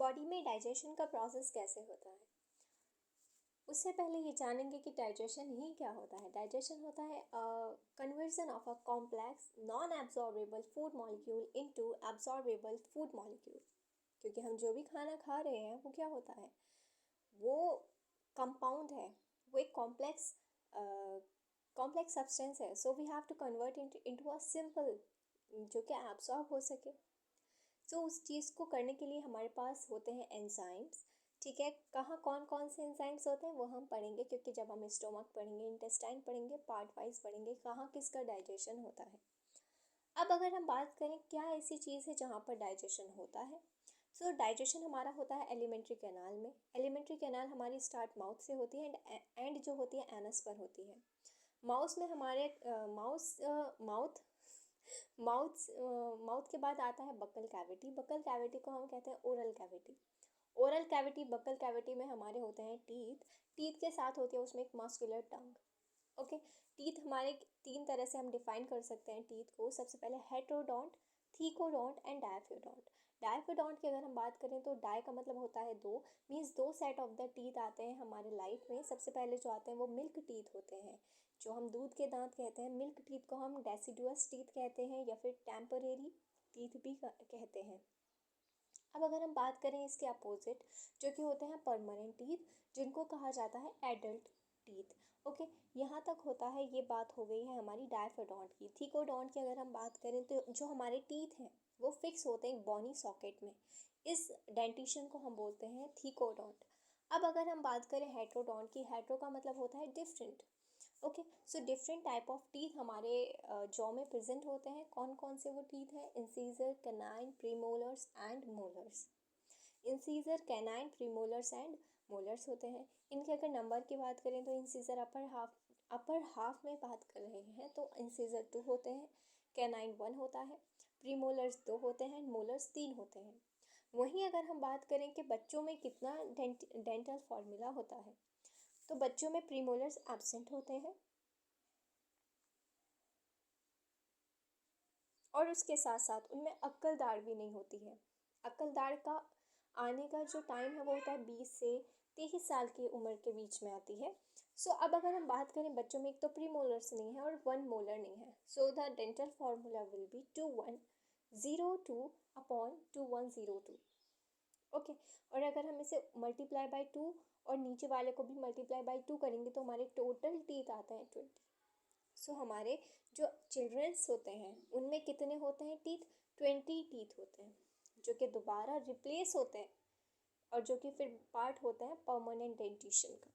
Body में digestion का process कैसे होता है। उससे पहले ये जानेंगे कि डाइजेशन ही क्या होता है। डाइजेशन होता है conversion of a complex non absorbable food molecule into absorbable food molecule. क्योंकि हम जो भी खाना खा रहे हैं वो क्या होता है, वो कंपाउंड है, वो एक कॉम्प्लेक्स सब्सटेंस है। So we have to convert into a simple जो कि एब्जॉर्ब हो सके। सो उस चीज़ को करने के लिए हमारे पास होते हैं एंजाइम्स। ठीक है, कहाँ कौन कौन से एंजाइम्स होते हैं वो हम पढ़ेंगे, क्योंकि जब हम स्टोमक पढ़ेंगे, इंटेस्टाइन पढ़ेंगे, पार्ट वाइज पढ़ेंगे कहाँ किसका डाइजेशन होता है। अब अगर हम बात करें क्या ऐसी चीज़ है जहाँ पर डाइजेशन होता है, सो डाइजेशन हमारा होता है एलिमेंट्री कैनाल में। एलिमेंट्री कैनाल हमारी स्टार्ट माउथ से होती है एंड जो होती है एनस पर होती है। माउस में हमारे माउथ माउथ माउथ के बाद आता है बक्कल कैविटी। बक्कल कैविटी को हम कहते हैं oral cavity. Oral cavity, buccal cavity में हमारे होते हैं टीथ। टीथ के साथ होती है उसमें एक मस्कुलर टंग। ओके, टीथ हमारे तीन तरह से हम डिफाइन कर सकते हैं टीथ को। सबसे पहले हेटेरोडोंट, थीकोडोंट एंड डायफियोडोंट। डायफियोडोंट की अगर हम बात करें तो डाय का मतलब होता है दो, मीन्स दो सेट ऑफ द टीथ आते हैं हमारे लाइफ में। सबसे पहले जो आते हैं वो मिल्क टीथ होते हैं, जो हम दूध के दांत कहते हैं। मिल्क टीथ को हम डेसिडुअस टीथ कहते हैं या फिर टेम्परेरी टीथ भी कहते हैं। अब अगर हम बात करें इसके अपोजिट, जो कि होते हैं परमानेंट टीथ, जिनको कहा जाता है एडल्ट टीथ। ओके, यहाँ तक होता है, ये बात हो गई है हमारी डायफोडोंट की। थीकोडोंट की अगर हम बात करें तो जो हमारे टीथ हैं वो फिक्स होते हैं बॉनी सॉकेट में। इस डेंटिशन को हम बोलते हैं थीकोडोंट। अब अगर हम बात करें हेट्रोडोंट की, हेट्रो का मतलब होता है different. Okay, so different type of teeth हमारे जॉ में प्रेजेंट होते हैं। कौन कौन से वो टीथ हैं? Incisor, canine, premolars and molars. Incisor, canine, premolars and molars होते हैं। इनके अगर नंबर की बात करें तो इंसीजर अपर हाफ में बात कर रहे हैं तो इंसीजर 2 होते हैं, कैनाइन 1 होता है, प्रीमोलर्स 2 होते हैं, मोलर्स 3 होते हैं। वहीं अगर हम बात करें कि बच्चों में कितना डेंटल फॉर्मूला होता है, तो बच्चों में प्रीमोलर्स एब्सेंट होते हैं और उसके साथ साथ उनमें अक्कल दाढ़ भी नहीं होती है। अक्कल दाढ़ का आने का जो टाइम है वो होता है 20 से 23 साल की उम्र के बीच में आती है। सो अब अगर हम बात करें बच्चों में, एक तो प्री मोलर्स नहीं है और 1 मोलर नहीं है, so the dental formula will be 2102 upon 2102। Okay, और अगर हम इसे मल्टीप्लाई बाई 2 और नीचे वाले को भी मल्टीप्लाई बाई 2 करेंगे तो हमारे टोटल टीथ आते हैं 20। सो हमारे जो चिल्ड्रंस होते हैं उनमें कितने होते हैं टीथ? 20 टीथ होते हैं, जो कि दोबारा रिप्लेस होते हैं और जो कि फिर पार्ट होता है परमानेंट डेंटिशन का।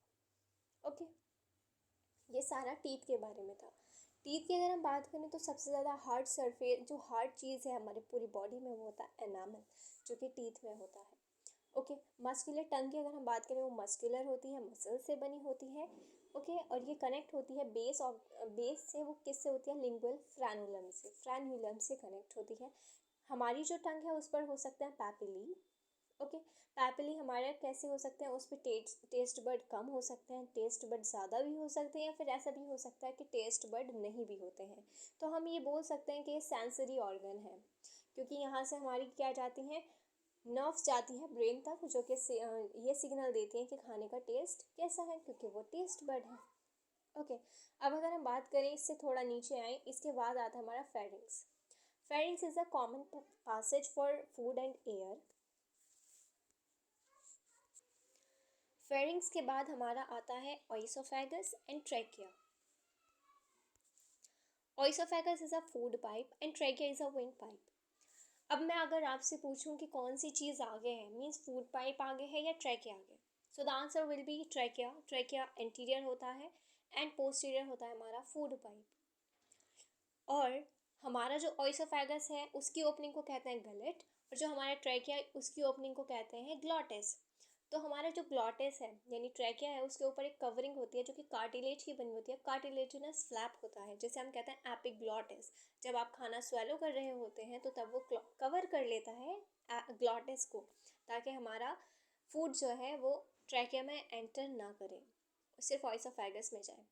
ओके, ये सारा टीथ के बारे में था। टीथ की अगर हम बात करें तो सबसे ज़्यादा हार्ड सरफेस, जो हार्ड चीज़ है हमारे पूरी बॉडी में, वो होता है एनामल, जो कि टीथ में होता है। ओके, मस्कुलर टंग की अगर हम बात करें वो मस्कुलर होती है, मसल से बनी होती है। ओके, और ये कनेक्ट होती है बेस से, वो किससे होती है? लिंगुअल फ्रैन्यूलम से कनेक्ट होती है। हमारी जो टंग है उस पर हो सकते हैं पैपिली। ओके, पैपिली हमारे कैसे हो सकते हैं? उस पर टेस्ट बड कम हो सकते हैं, टेस्ट बड ज़्यादा भी हो सकते हैं, या फिर ऐसा भी हो सकता है कि टेस्ट बड नहीं भी होते हैं। तो हम ये बोल सकते हैं कि ये सेंसरी ऑर्गन है, क्योंकि यहाँ से हमारी क्या जाती हैं? नर्व्स जाती है ब्रेन तक, जो कि ये सिग्नल देती हैं कि खाने का टेस्ट कैसा है, क्योंकि वो टेस्ट बड है। ओके, अब अगर हम बात करें इससे थोड़ा नीचे आए, इसके बाद आता है हमारा pharynx. Pharynx is a common passage for food and air. Pharynx के बाद हमारा आता है oesophagus and trachea. Oesophagus is a food pipe and trachea is a wind pipe. अब मैं अगर आपसे पूछूं कि कौन सी चीज़ आगे है, मीन्स फूड पाइप आगे है या ट्रैकिया आगे, so the answer will be trachea. Trachea anterior होता है एंड पोस्टीरियर होता है हमारा फूड पाइप। और हमारा जो ओइसोफेगस है उसकी ओपनिंग को कहते हैं गलेट, और जो हमारा ट्रैकिया उसकी ओपनिंग को कहते हैं ग्लॉटिस। तो हमारा जो ग्लॉटिस है यानी ट्रैकिया है, उसके ऊपर एक कवरिंग होती है जो कि कार्टिलेज की बनी होती है, कार्टिलेजिनस फ्लैप होता है, जिसे हम कहते हैं एपिग्लॉटिस। जब आप खाना स्वेलो कर रहे होते हैं तो तब वो कवर कर लेता है ग्लॉटिस को, ताकि हमारा फूड जो है वो ट्रैकिया में एंटर ना करे, सिर्फ ओइसोफेगस में जाए।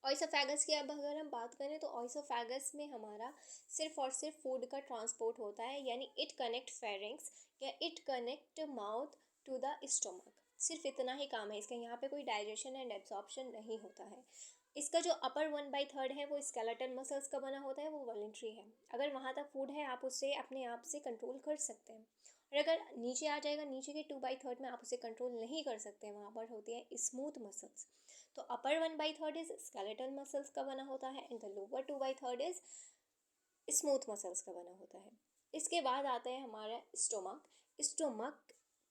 ऑइसोफेगस की अब अगर हम बात करें तो ऑइसोफेगस में हमारा सिर्फ और सिर्फ फूड का ट्रांसपोर्ट होता है, यानी इट कनेक्ट फेरिंग्स या it connect mouth to the stomach. सिर्फ इतना ही काम है इसका, यहाँ पे कोई डाइजेशन एंड एब्जॉर्प्शन नहीं होता है। इसका जो अपर 1/3 है वो स्केलेटन मसल्स का बना होता है, वो वॉलेंट्री है। अगर वहाँ तक फूड है आप उसे अपने आप से कंट्रोल कर सकते हैं, और अगर नीचे आ जाएगा, नीचे के 2/3 में आप उसे कंट्रोल नहीं कर सकते हैं, वहाँ पर होती है स्मूथ मसल्स। तो अपर 1/3 इज स्केलेटन मसल्स का बना होता है and the lower 2/3 is smooth muscles का बना होता है। इसके बाद आता है हमारा स्टोमक। स्टोमक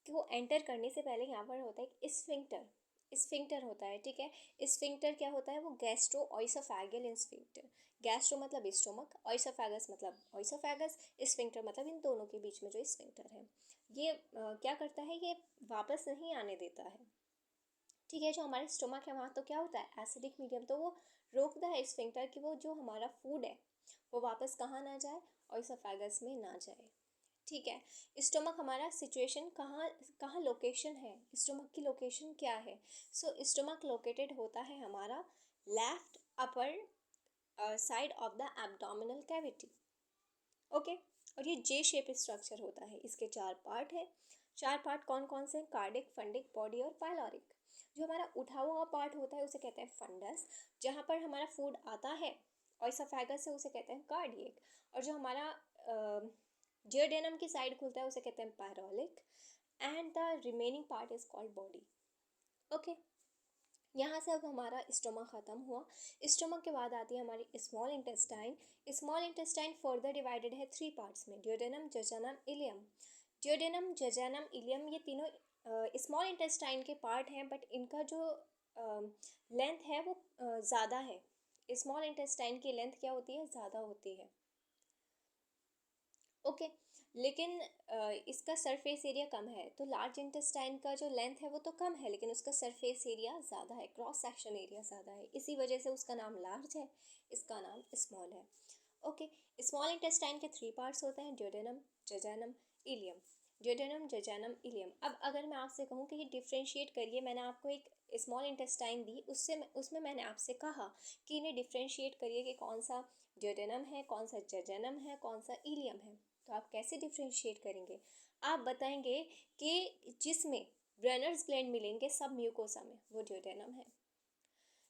को एंटर करने से पहले यहाँ पर होता है एक स्फिंक्टर। स्फिंक्टर होता है, ठीक है। स्फिंक्टर क्या होता है, वो गैस्ट्रो ऑइसोफेगल स्फिंक्टर। गैस्ट्रो मतलब स्टोमक, ऑइसोफेगस मतलब ऑइसोफेगस, स्फिंक्टर मतलब इन दोनों के बीच में जो स्फिंक्टर है, ये क्या करता है, ये वापस नहीं आने देता है, ठीक है। जो हमारे स्टोमक है वहाँ तो क्या होता है एसिडिक मीडियम, तो वो रोकता है स्फिंक्टर कि वो जो हमारा फूड है वो वापस कहाँ ना जाए, ऑइसोफेगस में ना जाए, ठीक है। स्टोमक हमारा सिचुएशन कहाँ कहाँ लोकेशन है, स्टोमक की लोकेशन क्या है। सो स्टोमक लोकेटेड होता है हमारा left upper side of the abdominal cavity, okay. और ये जे शेप स्ट्रक्चर होता है, इसके 4 पार्ट है। 4 पार्ट कौन कौन से हैं, कार्डिक, फंडिक, बॉडी और पाइलोरिक। जो हमारा उठा हुआ पार्ट होता है उसे कहते हैं फंडस, जहाँ पर हमारा फूड आता है ऑइसोफेगस से, उसे कहते हैं कार्डियक। और जो हमारा जियोडेनम की साइड खुलता है उसे कहते हैं pyloric, and the remaining part is called body, okay. यहाँ से अब हमारा स्टोमक ख़त्म हुआ। स्टोमक के बाद आती है हमारी small intestine. Small intestine further divided है 3 पार्ट्स में, ड्यूडेनम, जजनम, इलियम। ड्यूडेनम, जजनम, इलियम ये तीनों स्मॉल इंटेस्टाइन के पार्ट हैं, बट इनका जो लेंथ है वो ज़्यादा है। स्मॉल इंटेस्टाइन की लेंथ क्या होती है, ज़्यादा होती है, ओके। लेकिन इसका सरफेस एरिया कम है, तो लार्ज इंटेस्टाइन का जो लेंथ है वो तो कम है, लेकिन उसका सरफेस एरिया ज़्यादा है, क्रॉस सेक्शन एरिया ज़्यादा है, इसी वजह से उसका नाम लार्ज है, इसका नाम स्मॉल है, ओके। स्मॉल इंटेस्टाइन के 3 पार्ट्स होते हैं, duodenum, jejunum, ileum. Duodenum, jejunum, ileum. अब अगर मैं आपसे कहूँ कि ये डिफ्रेंशिएट करिए, मैंने आपको एक स्मॉल इंटेस्टाइन दी, उसमें मैंने आपसे कहा कि इन्हें डिफ्रेंशिएट करिए कि कौन सा ड्यूडेनम है, कौन सा जजैनम है, कौन सा इलियम है। तो आप कैसे डिफ्रेंशिएट करेंगे, आप बताएंगे कि जिसमें ब्रेनर्स ग्लैंड मिलेंगे सब म्यूकोसा में, वो ड्यूडेनम है।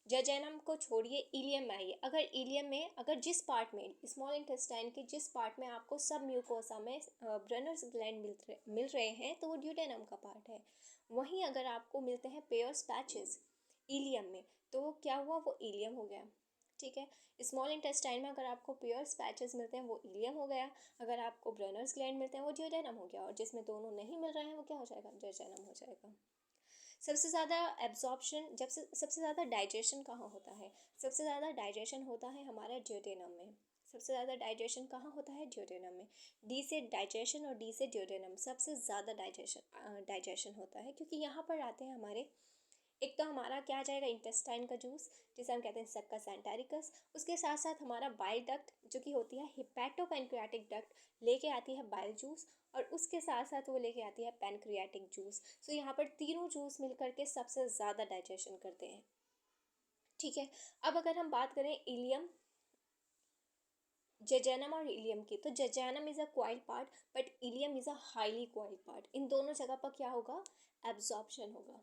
जजैनम को छोड़िए, इलियम में आइए। अगर इलियम में अगर जिस पार्ट में, स्मॉल इंटेस्टाइन के जिस पार्ट में आपको सब म्यूकोसा में ब्रेनर्स ग्लैंड मिल रहे हैं, तो वो ड्यूडेनम का पार्ट है। वहीं अगर आपको मिलते हैं पेयर्स पैचेस इलियम में, तो वो क्या हुआ, वो इलियम हो गया, ठीक है। स्मॉल इंटेस्टाइन में अगर आपको पेयर्स पैचेस मिलते हैं वो इलियम हो गया, अगर आपको ब्रेनर्स ग्लैंड मिलते हैं वो ड्यूडेनम हो गया, और जिसमें दोनों नहीं मिल रहे हैं वो क्या हो जाएगा, जजैनम हो जाएगा। सबसे ज़्यादा एब्जॉर्प्शन, सबसे ज़्यादा डाइजेशन कहाँ होता है, सबसे ज़्यादा डाइजेशन होता है हमारा ड्यूडेनम में। सबसे ज़्यादा डाइजेशन कहाँ होता है, ड्यूडेनम में। डी से डाइजेशन और डी से ड्यूडेनम, सबसे ज़्यादा डाइजेशन होता है, क्योंकि यहाँ पर आते हैं हमारे, एक तो हमारा क्या आ जाएगा, इंटेस्टाइन का जूस जिसे हम कहते हैं सक्कस एंटेरिकस। उसके साथ साथ हमारा बाइल डक्ट जो कि होती है हिपैटो पैनक्रियाटिक डक्ट, लेके आती है बाइल जूस, और उसके साथ साथ वो लेके आती है पैनक्रियाटिक जूस। सो यहाँ पर तीनों जूस मिल करके सबसे ज़्यादा डाइजेशन करते हैं, ठीक है। अब अगर हम बात करें इलियम, जजैनम और इलियम की, तो jejunum is a coiled part but ileum is a highly coiled part. इन दोनों जगह पर क्या होगा, एब्जॉर्प्शन होगा।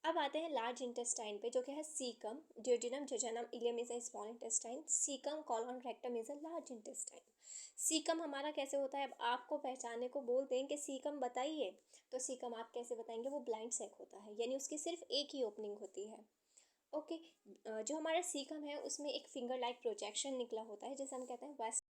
अब आते हैं लार्ज इंटेस्टाइन पे, जो कि है caecum, duodenum, jejunum, ileum is a small intestine, caecum, colon, rectum is a large intestine. Caecum हमारा कैसे होता है, अब आपको पहचानने को बोल दें कि सीकम बताइए, तो सीकम आप कैसे बताएंगे, वो ब्लाइंड सेक होता है, यानी उसकी सिर्फ एक ही ओपनिंग होती है, ओके। जो हमारा सीकम है उसमें एक फिंगर लाइक प्रोजेक्शन निकला होता है, जैसे हम कहते हैं वेस्ट